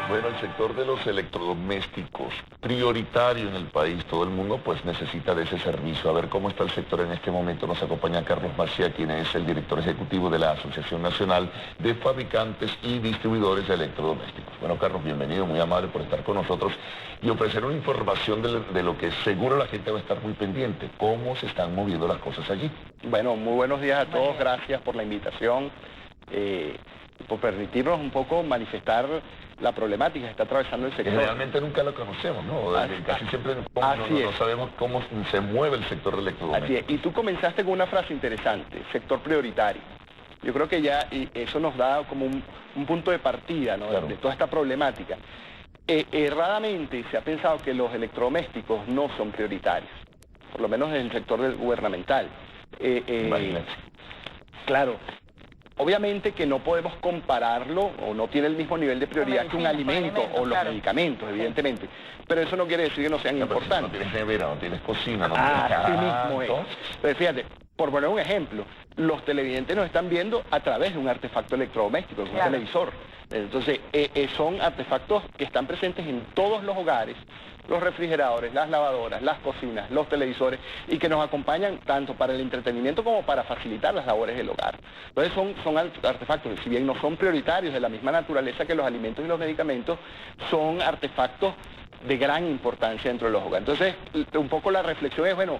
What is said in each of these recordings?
Bueno, el sector de los electrodomésticos, prioritario en el país, todo el mundo pues necesita de ese servicio. A ver cómo está el sector en este momento. Nos acompaña Carlos Maciá, quien es el director ejecutivo de la Asociación Nacional de Fabricantes y Distribuidores de Electrodomésticos. Bueno, Carlos, bienvenido, muy amable por estar con nosotros y ofrecer una información de lo que seguro la gente va a estar muy pendiente. ¿Cómo se están moviendo las cosas allí? Bueno, muy buenos días a todos, gracias por la invitación, por permitirnos un poco manifestar la problemática que está atravesando el sector. Realmente nunca lo conocemos, ¿no? Casi siempre no sabemos cómo se mueve el sector electrodoméstico. Así es, y tú comenzaste con una frase interesante, sector prioritario. Yo creo que ya eso nos da como un punto de partida, ¿no? Claro. De toda esta problemática. Erradamente se ha pensado que los electrodomésticos no son prioritarios, por lo menos en el sector gubernamental. Imagínate. Claro. Obviamente que no podemos compararlo o no tiene el mismo nivel de prioridad que un alimento o los medicamentos, evidentemente. Pero eso no quiere decir que no sean importantes. No tienes nevera, no tienes cocina, no así mismo es. Pero fíjate, por poner un ejemplo, los televidentes nos están viendo a través de un artefacto electrodoméstico, un televisor. Entonces, son artefactos que están presentes en todos los hogares, los refrigeradores, las lavadoras, las cocinas, los televisores, y que nos acompañan tanto para el entretenimiento como para facilitar las labores del hogar. Entonces son artefactos que, si bien no son prioritarios de la misma naturaleza que los alimentos y los medicamentos, son artefactos de gran importancia dentro de los hogares. Entonces, un poco la reflexión es, bueno,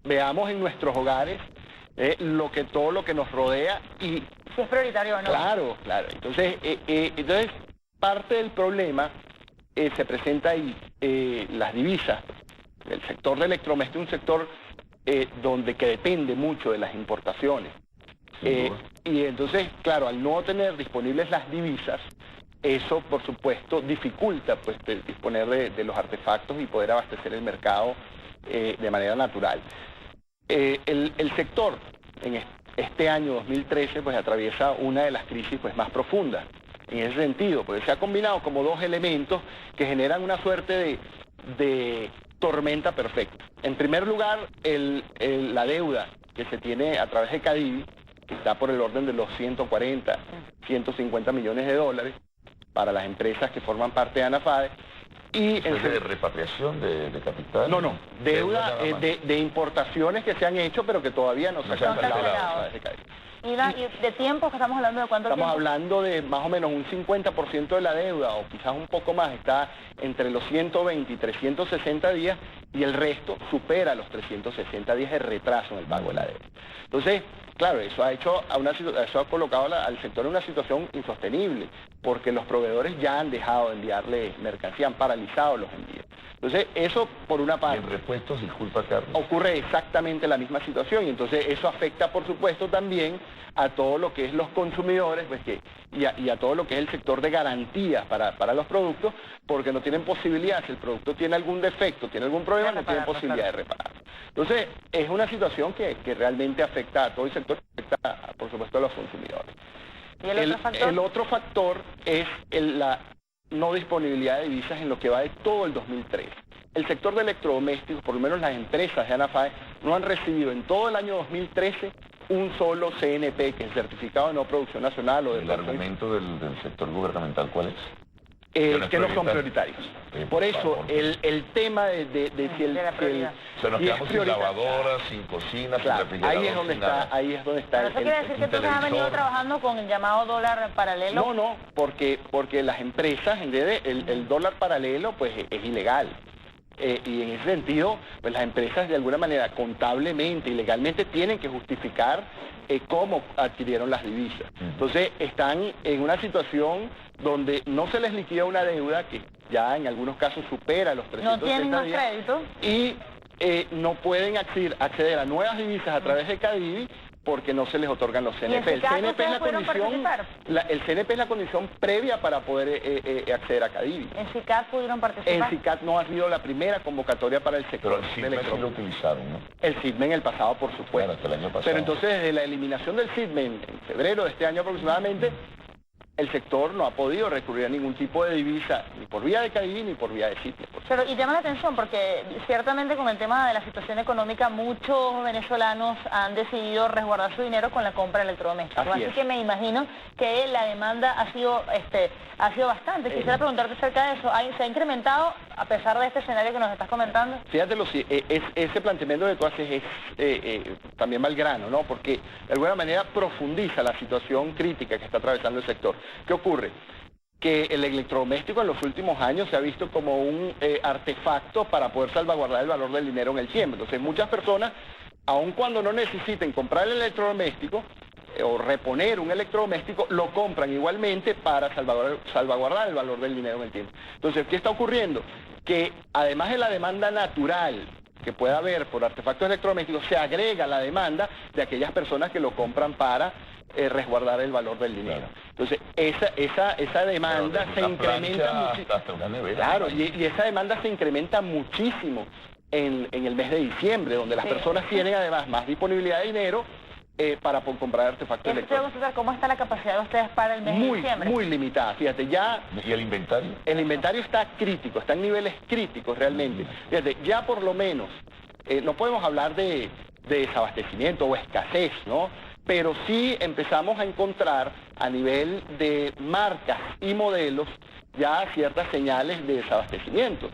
veamos en nuestros hogares todo lo que nos rodea y... si es prioritario o no. Claro, claro. Entonces parte del problema se presenta ahí, las divisas. El sector de electrodomésticos es un sector que depende mucho de las importaciones. Y entonces, claro, al no tener disponibles las divisas, eso, por supuesto, dificulta pues disponer de los artefactos y poder abastecer el mercado de manera natural. El sector en este año 2013 pues atraviesa una de las crisis pues más profundas en ese sentido, porque se ha combinado como dos elementos que generan una suerte de tormenta perfecta. En primer lugar, la deuda que se tiene a través de Cadivi, que está por el orden de los 140, 150 millones de dólares para las empresas que forman parte de ANAFADE. Y ¿de repatriación de capital? No, deuda de importaciones que se han hecho, pero que todavía no se han cancelado. ¿Y de tiempo que estamos hablando de cuánto tiempo? Estamos hablando de más o menos un 50% de la deuda, o quizás un poco más, está entre los 120 y 360 días, y el resto supera los 360 días de retraso en el pago de la deuda. Entonces, claro, eso ha colocado al sector en una situación insostenible, porque los proveedores ya han dejado de enviarle mercancía, han paralizado los envíos. Entonces, eso por una parte. En repuestos, disculpa, Carlos. Ocurre exactamente la misma situación, y entonces eso afecta, por supuesto, también a todo lo que es los consumidores, pues y a todo lo que es el sector de garantías para los productos, porque no tienen posibilidad, si el producto tiene algún defecto, tiene algún problema, no tienen posibilidad de repararlo. Entonces, es una situación que realmente afecta a todo el sector, afecta, por supuesto, a los consumidores. ¿Y el otro factor? El otro factor es la no disponibilidad de divisas en lo que va de todo el 2013. El sector de electrodomésticos, por lo menos las empresas de ANAFADE, no han recibido en todo el año 2013 un solo CNP, que es Certificado de No Producción Nacional o de... ¿El argumento del sector gubernamental cuál es? Que no son prioritarios. Por eso, el tema de si el... O sea, nos quedamos sin lavadoras, sin cocinas, sin refrigeradores, ahí es donde está ¿Pero eso quiere decir que entonces han venido trabajando con el llamado dólar paralelo? No, porque las empresas, el dólar paralelo, pues es ilegal. Y en ese sentido, pues las empresas de alguna manera contablemente y legalmente tienen que justificar cómo adquirieron las divisas. Entonces están en una situación donde no se les liquida una deuda que ya en algunos casos supera los 360 días. No tienen crédito. Y no pueden acceder a nuevas divisas a través de Cadivi porque no se les otorgan los CNP. El CNP es la condición previa para poder acceder a Cadivi. ¿En SICAD pudieron participar? En SICAD no ha sido la primera convocatoria para el sector. Pero el CIDME sí lo utilizaron, ¿no? El CIDME en el pasado, por supuesto. Claro, hasta el año pasado. Pero entonces, desde la eliminación del CIDME en febrero de este año aproximadamente, el sector no ha podido recurrir a ningún tipo de divisa, ni por vía de CADI ni por vía de sitio. Pero, y llama la atención porque ciertamente con el tema de la situación económica muchos venezolanos han decidido resguardar su dinero con la compra de electrodomésticos. Así que me imagino que la demanda ha sido bastante. Quisiera preguntarte acerca de eso. ¿Se ha incrementado a pesar de este escenario que nos estás comentando? Fíjatelo, sí, ese planteamiento que tú haces es también va al grano, ¿no? Porque de alguna manera profundiza la situación crítica que está atravesando el sector. ¿Qué ocurre? Que el electrodoméstico en los últimos años se ha visto como un artefacto para poder salvaguardar el valor del dinero en el tiempo. Entonces muchas personas, aun cuando no necesiten comprar el electrodoméstico o reponer un electrodoméstico, lo compran igualmente para salvaguardar el valor del dinero en el tiempo. Entonces, ¿qué está ocurriendo? Que además de la demanda natural que pueda haber por artefactos electrodomésticos, se agrega la demanda de aquellas personas que lo compran para resguardar el valor del dinero. Entonces, esa demanda se incrementa muchísimo. Claro, y esa demanda se incrementa muchísimo en el mes de diciembre, donde las personas tienen además más disponibilidad de dinero para comprar artefactos electrónicos. ¿Cómo está la capacidad de ustedes para el mes de diciembre? Muy limitada, fíjate, ya... ¿Y el inventario? El inventario está crítico, está en niveles críticos realmente. Fíjate, ya por lo menos, no podemos hablar de desabastecimiento o escasez, ¿no? Pero sí empezamos a encontrar a nivel de marcas y modelos ya ciertas señales de desabastecimiento.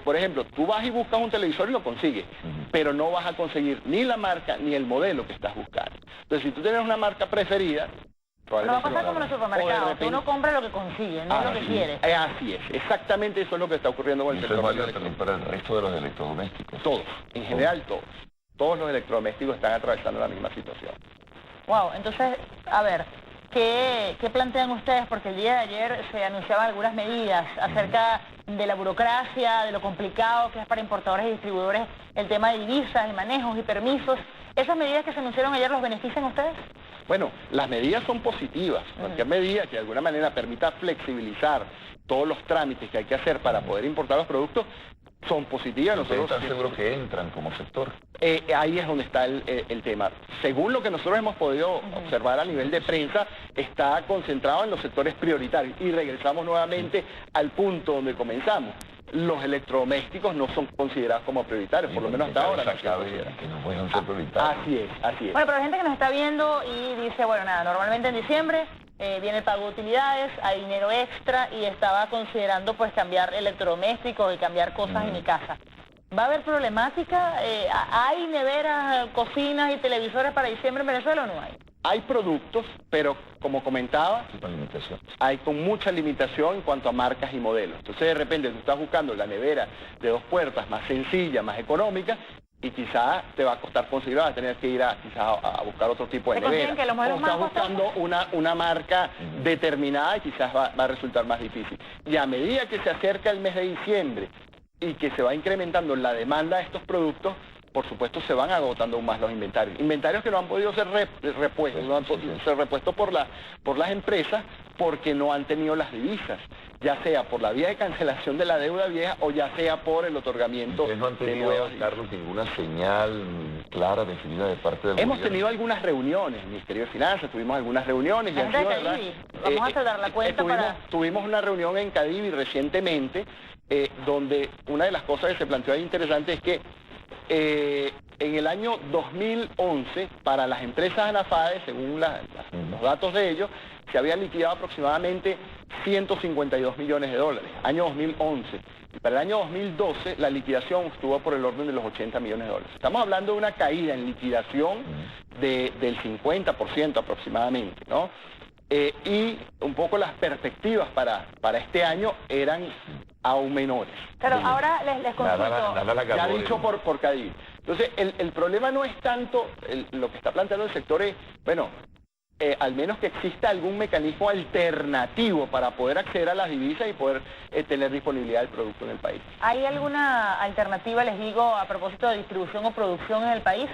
Por ejemplo, tú vas y buscas un televisor y lo consigues, pero no vas a conseguir ni la marca ni el modelo que estás buscando. Entonces, si tú tienes una marca preferida... Pero va a pasar como en los supermercados, tú no compras lo que consigues, no lo que quieres. Así es, exactamente eso es lo que está ocurriendo con el sector. ¿Eso es válido también para el resto de los electrodomésticos? Todos, en general todos. Todos los electrodomésticos están atravesando la misma situación. Wow, entonces, a ver, ¿qué plantean ustedes? Porque el día de ayer se anunciaban algunas medidas acerca de la burocracia, de lo complicado que es para importadores y distribuidores el tema de divisas, y manejos y permisos. ¿Esas medidas que se anunciaron ayer los benefician a ustedes? Bueno, las medidas son positivas. Cualquier medida que de alguna manera permita flexibilizar todos los trámites que hay que hacer para poder importar los productos son positivas. ¿Nosotros están seguros que entran como sector? Ahí es donde está el tema. Según lo que nosotros hemos podido observar a nivel de prensa, está concentrado en los sectores prioritarios. Y regresamos nuevamente al punto donde comenzamos. Los electrodomésticos no son considerados como prioritarios, por lo menos hasta ahora. Que no pueden ser prioritarios. Así es. Bueno, pero hay gente que nos está viendo y dice, bueno, nada, normalmente en diciembre viene el pago de utilidades, hay dinero extra y estaba considerando pues cambiar electrodomésticos y cambiar cosas en mi casa. ¿Va a haber problemática? ¿Hay neveras, cocinas y televisores para diciembre en Venezuela o no hay? Hay productos, pero como comentaba, hay con mucha limitación en cuanto a marcas y modelos. Entonces de repente tú estás buscando la nevera de 2 puertas más sencilla, más económica, y quizás te va a costar conseguirla, vas a tener que ir a buscar otro tipo de nevera. Que los o estás buscando una marca determinada y quizás va a resultar más difícil. Y a medida que se acerca el mes de diciembre y que se va incrementando la demanda de estos productos, por supuesto se van agotando aún más los inventarios. Inventarios que no han podido ser repuestos, no han podido ser repuestos por las empresas porque no han tenido las divisas, ya sea por la vía de cancelación de la deuda vieja o ya sea por el otorgamiento no han tenido, de nuevas. Carlos, ninguna señal clara, definida de parte del Hemos gobierno. tenido algunas reuniones, el Ministerio de Finanzas, tuvimos algunas reuniones. Vamos a dar la cuenta tuvimos una reunión en Cadivi recientemente, donde una de las cosas que se planteó ahí interesante es que en el año 2011, para las empresas ANAFADE, según los datos de ellos, se habían liquidado aproximadamente 152 millones de dólares, año 2011. Y para el año 2012 la liquidación estuvo por el orden de los 80 millones de dólares. Estamos hablando de una caída en liquidación del 50% aproximadamente, ¿no? Y un poco las perspectivas para este año eran aún menores. Pero ahora les consulto. Ya dicho por Cadivi. Entonces, el problema no es tanto lo que está planteando el sector, es, bueno, al menos que exista algún mecanismo alternativo para poder acceder a las divisas y poder tener disponibilidad del producto en el país. ¿Hay alguna alternativa, les digo, a propósito de distribución o producción en el país?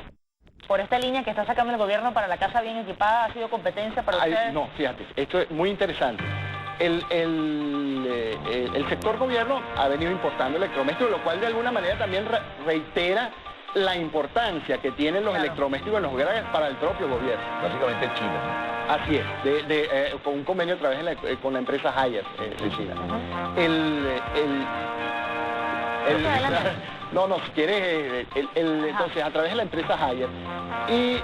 Por esta línea que está sacando el gobierno para la casa bien equipada, ¿ha sido competencia para ustedes? No, fíjate, esto es muy interesante. El sector gobierno ha venido importando electrodomésticos, lo cual de alguna manera también reitera la importancia que tienen los electrodomésticos en los hogares para el propio gobierno. Básicamente China, ¿no? Así es, con un convenio a través de con la empresa Haier de China. No, si quieres, entonces a través de la empresa Haier. Y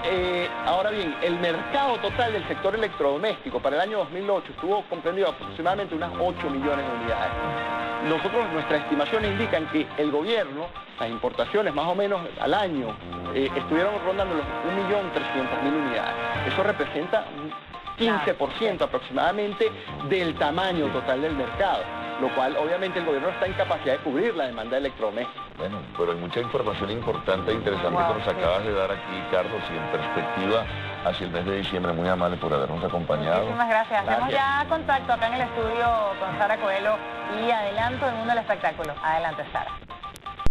ahora bien, el mercado total del sector electrodoméstico para el año 2008 estuvo comprendido aproximadamente unas 8 millones de unidades. Nuestras estimaciones indican que el gobierno, las importaciones más o menos al año, estuvieron rondando los 1.300.000 unidades. Eso representa un 15% aproximadamente del tamaño total del mercado, lo cual obviamente el gobierno está en capacidad de cubrir la demanda de electrodomésticos. Bueno, pero hay mucha información importante e interesante que nos acabas de dar aquí, Carlos, y en perspectiva hacia el mes de diciembre. Muy amable por habernos acompañado. Muchísimas gracias. Hacemos ya contacto acá en el estudio con Sara Coelho y adelanto el mundo del espectáculo. Adelante, Sara.